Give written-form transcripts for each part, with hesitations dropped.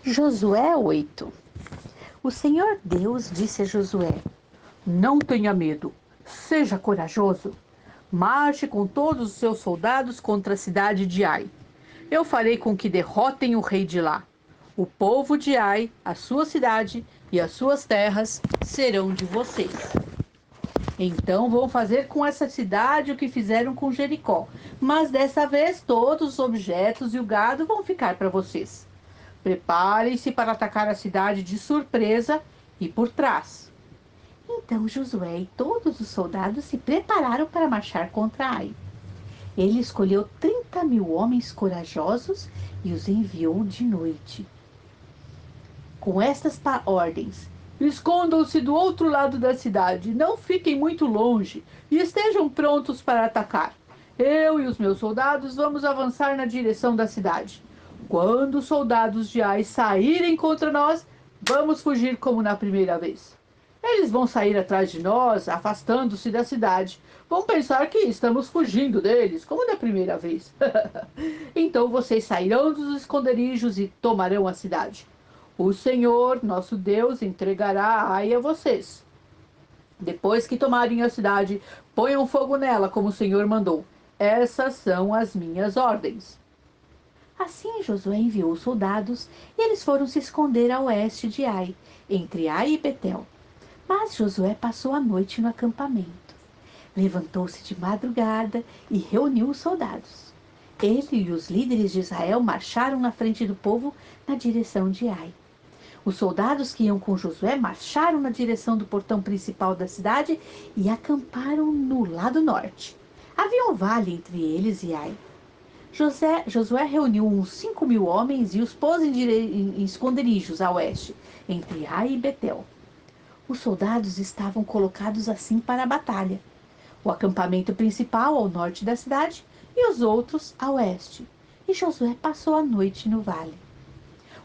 Josué 8. O Senhor Deus disse a Josué: Não tenha medo, seja corajoso. Marche com todos os seus soldados contra a cidade de Ai. Eu farei com que derrotem o rei de lá. O povo de Ai, a sua cidade e as suas terras serão de vocês. Então vão fazer com essa cidade o que fizeram com Jericó, mas dessa vez todos os objetos e o gado vão ficar para vocês. Preparem-se para atacar a cidade de surpresa e por trás. Então Josué e todos os soldados se prepararam para marchar contra Ai. Ele escolheu 30.000 homens corajosos e os enviou de noite. Com estas ordens: escondam-se do outro lado da cidade, não fiquem muito longe e estejam prontos para atacar. Eu e os meus soldados vamos avançar na direção da cidade. Quando os soldados de Ai saírem contra nós, vamos fugir como na primeira vez. Eles vão sair atrás de nós, afastando-se da cidade. Vão pensar que estamos fugindo deles, como da primeira vez. Então vocês sairão dos esconderijos e tomarão a cidade. O Senhor, nosso Deus, entregará Ai a vocês. Depois que tomarem a cidade, ponham fogo nela, como o Senhor mandou. Essas são as minhas ordens. Assim Josué enviou os soldados e eles foram se esconder a oeste de Ai, entre Ai e Betel. Mas Josué passou a noite no acampamento. Levantou-se de madrugada e reuniu os soldados. Ele e os líderes de Israel marcharam na frente do povo na direção de Ai. Os soldados que iam com Josué marcharam na direção do portão principal da cidade e acamparam no lado norte. Havia um vale entre eles e Ai. Josué reuniu uns 5.000 homens e os pôs em esconderijos a oeste, entre Ai e Betel. Os soldados estavam colocados assim para a batalha. O acampamento principal ao norte da cidade e os outros a oeste. E Josué passou a noite no vale.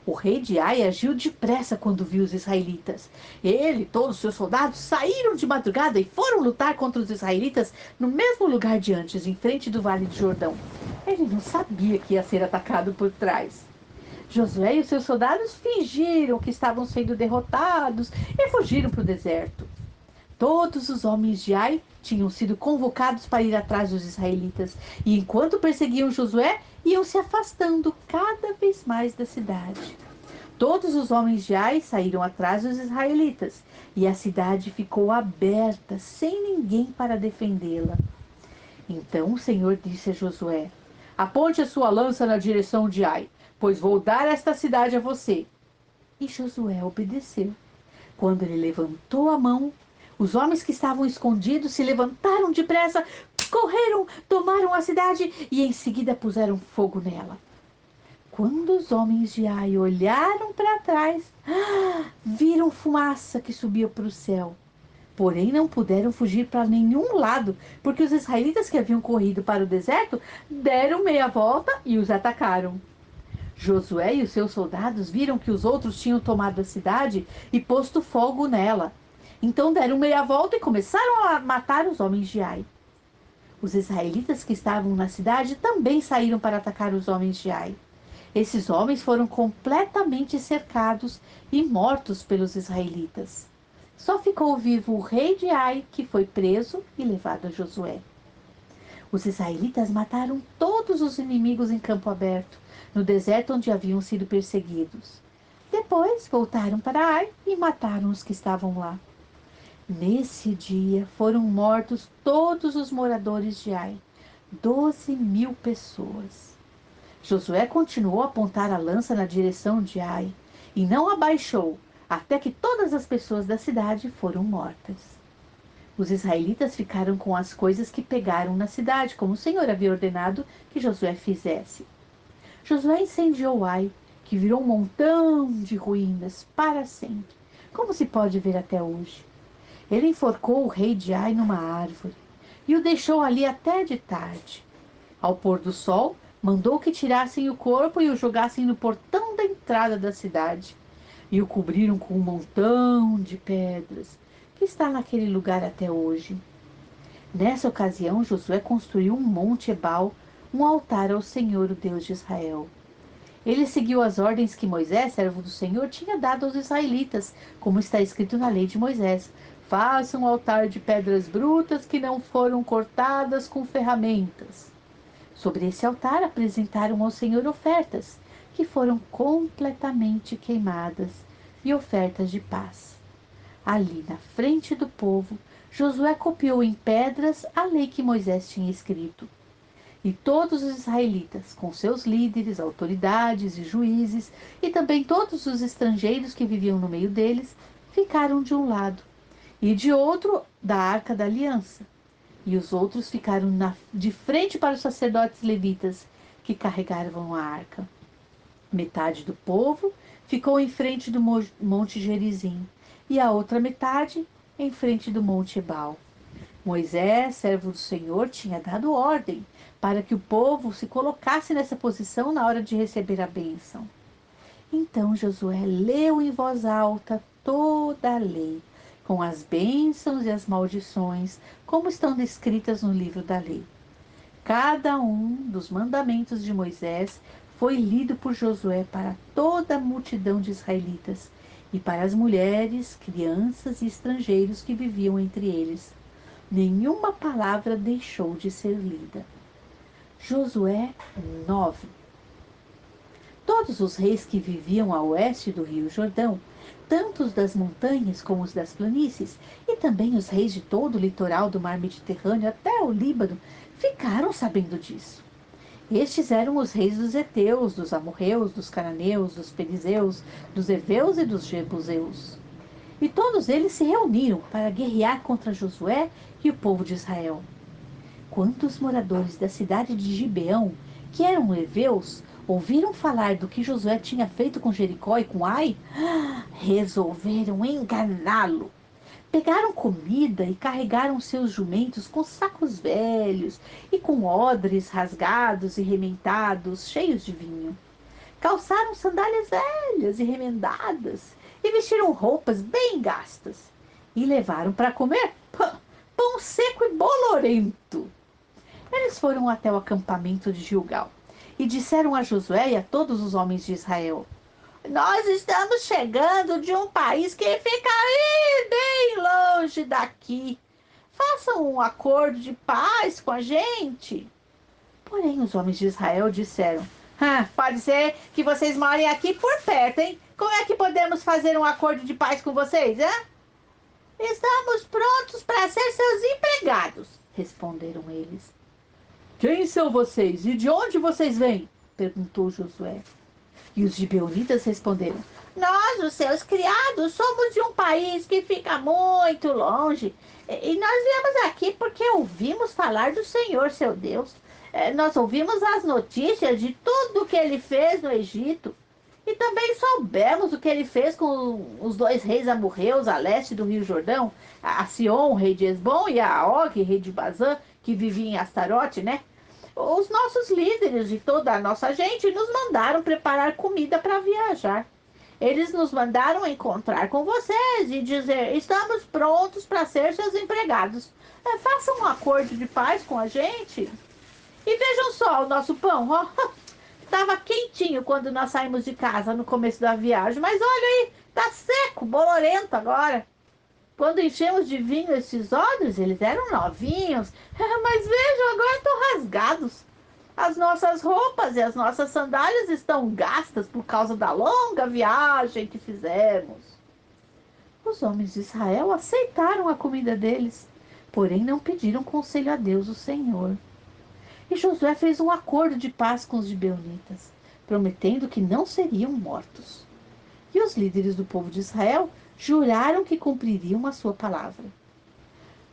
O rei de Ai agiu depressa quando viu os israelitas. Ele e todos os seus soldados saíram de madrugada e foram lutar contra os israelitas no mesmo lugar de antes, em frente do vale de Jordão. Ele não sabia que ia ser atacado por trás. Josué e os seus soldados fingiram que estavam sendo derrotados e fugiram para o deserto. Todos os homens de Ai tinham sido convocados para ir atrás dos israelitas, e enquanto perseguiam Josué, iam se afastando cada vez mais da cidade. Todos os homens de Ai saíram atrás dos israelitas, e a cidade ficou aberta, sem ninguém para defendê-la. Então o Senhor disse a Josué: Aponte a sua lança na direção de Ai, pois vou dar esta cidade a você. E Josué obedeceu. Quando ele levantou a mão, os homens que estavam escondidos se levantaram depressa, correram, tomaram a cidade e em seguida puseram fogo nela. Quando os homens de Ai olharam para trás, viram fumaça que subia para o céu. Porém, não puderam fugir para nenhum lado, porque os israelitas que haviam corrido para o deserto deram meia volta e os atacaram. Josué e os seus soldados viram que os outros tinham tomado a cidade e posto fogo nela. Então deram meia volta e começaram a matar os homens de Ai. Os israelitas que estavam na cidade também saíram para atacar os homens de Ai. Esses homens foram completamente cercados e mortos pelos israelitas. Só ficou vivo o rei de Ai, que foi preso e levado a Josué. Os israelitas mataram todos os inimigos em campo aberto, no deserto onde haviam sido perseguidos. Depois voltaram para Ai e mataram os que estavam lá. Nesse dia foram mortos todos os moradores de Ai, 12.000 pessoas. Josué continuou a apontar a lança na direção de Ai e não abaixou até que todas as pessoas da cidade foram mortas. Os israelitas ficaram com as coisas que pegaram na cidade, como o Senhor havia ordenado que Josué fizesse. Josué incendiou Ai, que virou um montão de ruínas para sempre, como se pode ver até hoje. Ele enforcou o rei de Ai numa árvore e o deixou ali até de tarde. Ao pôr do sol, mandou que tirassem o corpo e o jogassem no portão da entrada da cidade. E o cobriram com um montão de pedras, que está naquele lugar até hoje. Nessa ocasião, Josué construiu um monte Ebal, um altar ao Senhor, o Deus de Israel. Ele seguiu as ordens que Moisés, servo do Senhor, tinha dado aos israelitas, como está escrito na lei de Moisés. Faça um altar de pedras brutas que não foram cortadas com ferramentas. Sobre esse altar apresentaram ao Senhor ofertas, que foram completamente queimadas, e ofertas de paz. Ali na frente do povo, Josué copiou em pedras a lei que Moisés tinha escrito. E todos os israelitas, com seus líderes, autoridades e juízes, e também todos os estrangeiros que viviam no meio deles, ficaram de um lado, e de outro da arca da aliança. E os outros ficaram de frente para os sacerdotes levitas, que carregavam a arca. Metade do povo ficou em frente do monte Gerizim, e a outra metade em frente do monte Ebal. Moisés, servo do Senhor, tinha dado ordem para que o povo se colocasse nessa posição na hora de receber a bênção. Então Josué leu em voz alta toda a lei, com as bênçãos e as maldições, como estão descritas no livro da lei. Cada um dos mandamentos de Moisés foi lido por Josué para toda a multidão de israelitas e para as mulheres, crianças e estrangeiros que viviam entre eles. Nenhuma palavra deixou de ser lida. Josué 9. Todos os reis que viviam a oeste do rio Jordão, tanto os das montanhas como os das planícies, e também os reis de todo o litoral do mar Mediterrâneo até o Líbano, ficaram sabendo disso. Estes eram os reis dos heteus, dos amorreus, dos cananeus, dos perizeus, dos heveus e dos jebuseus. E todos eles se reuniram para guerrear contra Josué e o povo de Israel. Quando os moradores da cidade de Gibeão, que eram heveus, ouviram falar do que Josué tinha feito com Jericó e com Ai, resolveram enganá-lo. Pegaram comida e carregaram seus jumentos com sacos velhos e com odres rasgados e rementados, cheios de vinho. Calçaram sandálias velhas e remendadas e vestiram roupas bem gastas. E levaram para comer pão seco e bolorento. Eles foram até o acampamento de Gilgal e disseram a Josué e a todos os homens de Israel: Nós estamos chegando de um país que fica aí bem longe daqui. Façam um acordo de paz com a gente. Porém, os homens de Israel disseram: Pode ser que vocês morem aqui por perto, hein? Como é que podemos fazer um acordo de paz com vocês, hein? Estamos prontos para ser seus empregados, responderam eles. Quem são vocês e de onde vocês vêm? Perguntou Josué. E os gibeonitas responderam: Nós, os seus criados, somos de um país que fica muito longe. E nós viemos aqui porque ouvimos falar do Senhor, seu Deus. Nós ouvimos as notícias de tudo o que ele fez no Egito. E também soubemos o que ele fez com os dois reis amorreus a leste do Rio Jordão, a Sion, rei de Esbom, e a Og, rei de Bazã, que vivia em Astarote, né? Os nossos líderes e toda a nossa gente nos mandaram preparar comida para viajar. Eles nos mandaram encontrar com vocês e dizer: estamos prontos para ser seus empregados. Façam um acordo de paz com a gente. E vejam só o nosso pão, ó. Estava quentinho quando nós saímos de casa no começo da viagem, mas olha aí, tá seco, bolorento agora. Quando enchemos de vinho esses odres, eles eram novinhos, mas vejam, agora estão rasgados. As nossas roupas e as nossas sandálias estão gastas por causa da longa viagem que fizemos. Os homens de Israel aceitaram a comida deles, porém não pediram conselho a Deus, o Senhor. E Josué fez um acordo de paz com os gibeonitas, prometendo que não seriam mortos. E os líderes do povo de Israel juraram que cumpririam a sua palavra.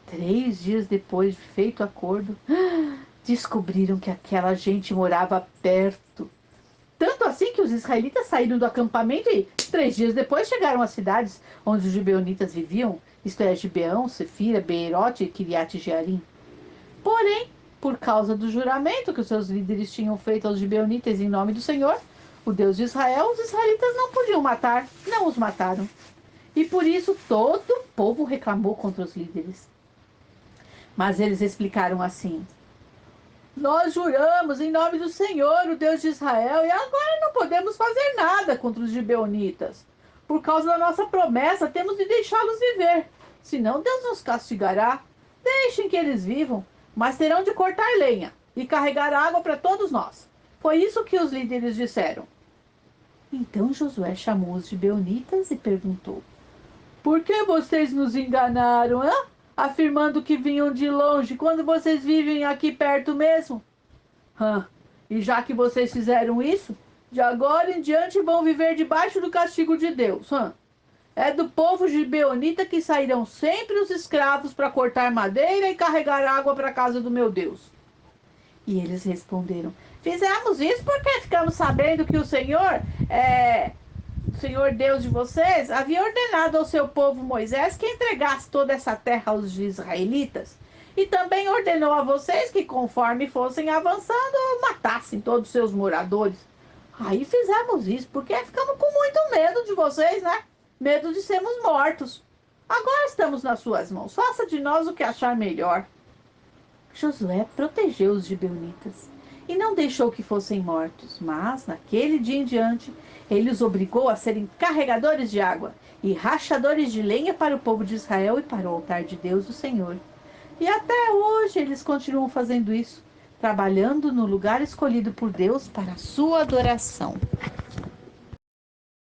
3 dias depois de feito o acordo, descobriram que aquela gente morava perto. Tanto assim que os israelitas saíram do acampamento e 3 dias depois chegaram às cidades onde os gibeonitas viviam, isto é, Gibeão, Sefira, Beerote e Kiriat Jearim. Porém, por causa do juramento que os seus líderes tinham feito aos gibeonitas em nome do Senhor, o Deus de Israel, os israelitas não podiam matar, não os mataram. E por isso todo o povo reclamou contra os líderes. Mas eles explicaram assim: Nós juramos em nome do Senhor, o Deus de Israel, e agora não podemos fazer nada contra os gibeonitas. Por causa da nossa promessa, temos de deixá-los viver. Senão Deus nos castigará. Deixem que eles vivam, mas terão de cortar lenha e carregar água para todos nós. Foi isso que os líderes disseram. Então Josué chamou os gibeonitas e perguntou: Por que vocês nos enganaram, hã? Afirmando que vinham de longe, quando vocês vivem aqui perto mesmo? E já que vocês fizeram isso, de agora em diante vão viver debaixo do castigo de Deus. É do povo gibeonita que sairão sempre os escravos para cortar madeira e carregar água para a casa do meu Deus. E eles responderam: Fizemos isso porque ficamos sabendo que o Senhor Deus de vocês, havia ordenado ao seu povo Moisés que entregasse toda essa terra aos israelitas. E também ordenou a vocês que, conforme fossem avançando, matassem todos os seus moradores. Aí fizemos isso, porque ficamos com muito medo de vocês, né? Medo de sermos mortos. Agora estamos nas suas mãos. Faça de nós o que achar melhor. Josué protegeu os gibeonitas e não deixou que fossem mortos, mas, naquele dia em diante, ele os obrigou a serem carregadores de água e rachadores de lenha para o povo de Israel e para o altar de Deus, o Senhor. E até hoje eles continuam fazendo isso, trabalhando no lugar escolhido por Deus para a sua adoração.